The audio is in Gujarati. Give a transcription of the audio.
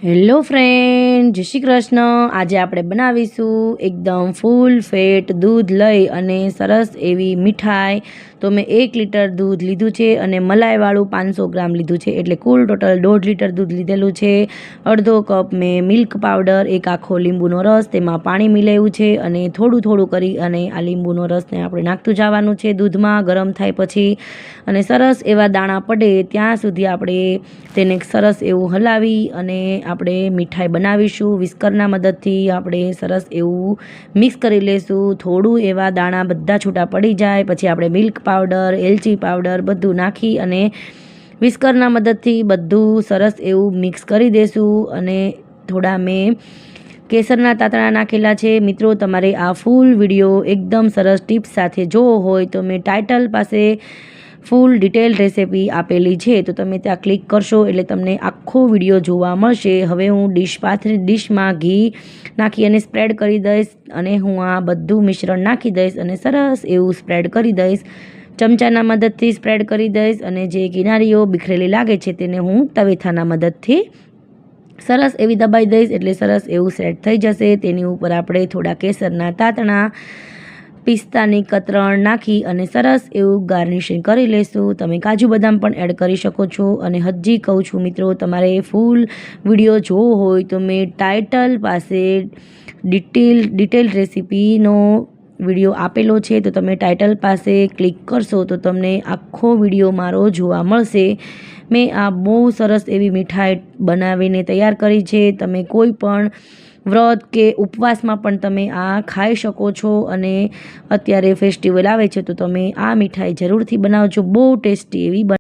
હેલો ફ્રેન્ડ, જય શ્રી કૃષ્ણ। આજે આપણે બનાવીશું એકદમ ફૂલ ફેટ દૂધ લઈ અને સરસ એવી મીઠાઈ। તો મેં 1 લીટર દૂધ લીધું છે અને મલાઈવાળું 500 ગ્રામ લીધું છે, એટલે કુલ ટોટલ 1.5 લીટર દૂધ લીધેલું છે। અડધો કપ મેં મિલ્ક પાવડર, 1 આખો લીંબુનો રસ, તેમાં પાણી મિલાવ્યું છે અને થોડું થોડું કરી અને આ લીંબુનો રસને આપણે નાખતું જવાનું છે દૂધમાં ગરમ થાય પછી, અને સરસ એવા દાણા પડે ત્યાં સુધી આપણે તેને સરસ એવું હલાવી અને આપણે મીઠાઈ બનાવીશું। વિસ્કરના મદદથી આપણે સરસ એવું મિક્સ કરી લઈશું। થોડું એવા દાણા બધા છૂટા પડી જાય પછી આપણે મિલ્ક પાવડર, એલચી પાવડર બધું નાખી અને વિસ્કરના મદદથી બધું સરસ એવું મિક્સ કરી દઈશું। અને થોડા મેં કેસરના તાતણા નાખેલા છે। મિત્રો, તમારે આ ફૂલ વિડીયો એકદમ સરસ ટિપ્સ સાથે જોવો હોય તો મેં ટાઇટલ પાસે ફૂલ ડિટેલ રેસિપી આપેલી છે, તો તમે ત્યાં ક્લિક કરશો એટલે તમને આખો વિડીયો જોવા મળશે। હવે હું ડીશમાં ઘી નાખી અને સ્પ્રેડ કરી દઈશ અને હું આ બધું મિશ્રણ નાખી દઈશ અને સરસ એવું સ્પ્રેડ કરી દઈશ। ચમચાના મદદથી સ્પ્રેડ કરી દઈશ અને જે કિનારીઓ બિખરેલી લાગે છે તેને હું તવેથાના મદદથી સરસ એવી દબાઈ દઈશ, એટલે સરસ એવું સેટ થઈ જશે। તેની ઉપર આપણે થોડા કેસરના તાતણા, પિસ્તાની કતરણ નાખી અને સરસ એવું ગાર્નિશિંગ કરી લઈશું। તમે કાજુ બદામ પણ એડ કરી શકો છો। અને હજી કહું છું મિત્રો, તમારે ફૂલ વિડીયો જોવો હોય તો મેં ટાઇટલ પાસે ડિટેલ રેસિપીનો વિડીયો આપેલો છે, તો તમે ટાઇટલ પાસે ક્લિક કરશો તો તમને આખો વિડીયો મારો જોવા મળશે। મેં આ બહુ સરસ એવી મીઠાઈ બનાવીને તૈયાર કરી છે। તમે કોઈ પણ વ્રત કે ઉપવાસમાં પણ તમે આ ખાઈ શકો છો અને અત્યારે ફેસ્ટિવલ આવે છે તો તમે આ મીઠાઈ જરૂરથી બનાવજો, બહુ ટેસ્ટી એવી